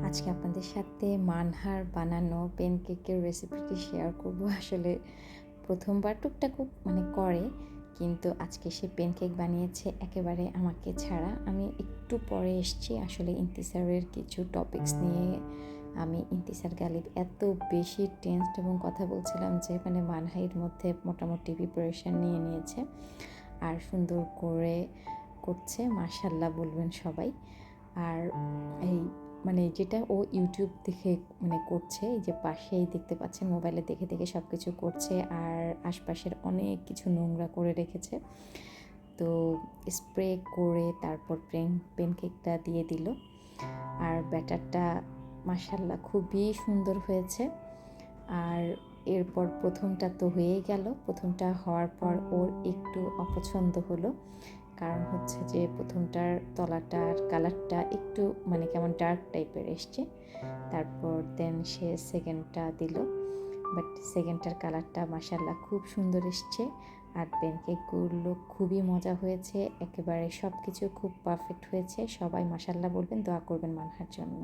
আজকে আপনাদের সাথে মানহার বানানো প্যানকেকের রেসিপিটি শেয়ার করব। আসলে প্রথমবার টুকটাক করে, কিন্তু আজকে সে প্যানকেক বানিয়েছে একেবারে আমাকে ছাড়া। আমি একটু পরে এসেছি আসলে ইন্তিসারের কিছু টপিকস নিয়ে। আমি ইন্তিসার গালিব এত বেশি টেন্সড এবং কথা বলছিলাম যে মানহাইয়ের মধ্যে মোটামুটি প্রিপারেশান নিয়ে নিয়েছে আর সুন্দর করে করছে। মাশাল্লাহ বলবেন সবাই। আর এই যেটা ও ইউটিউব দেখে করছে, এই যে পাশেই দেখতে পাচ্ছেন মোবাইলে দেখে দেখে সব কিছু করছে, আর আশপাশের অনেক কিছু নোংরা করে রেখেছে। তো স্প্রে করে তারপর প্যানকেকটা দিয়ে দিল, আর ব্যাটারটা মাশাল্লাহ খুবই সুন্দর হয়েছে। আর এরপর প্রথমটা তো হয়েই গেল। প্রথমটা হওয়ার পর ওর একটু অপছন্দ হলো, কারণ হচ্ছে যে প্রথমটার তলাটার কালারটা একটু কেমন ডার্ক টাইপের এসছে। তারপর দেন সে সেকেন্ডটা দিল, বাট সেকেন্ডটার কালারটা মাশাল্লাহ খুব সুন্দর এসছে। আর প্যানকেকগুলো খুবই মজা হয়েছে, একেবারে সব কিছু খুব পারফেক্ট হয়েছে। সবাই মাশাল্লাহ বলবেন, দোয়া করবেন মানহার জন্য।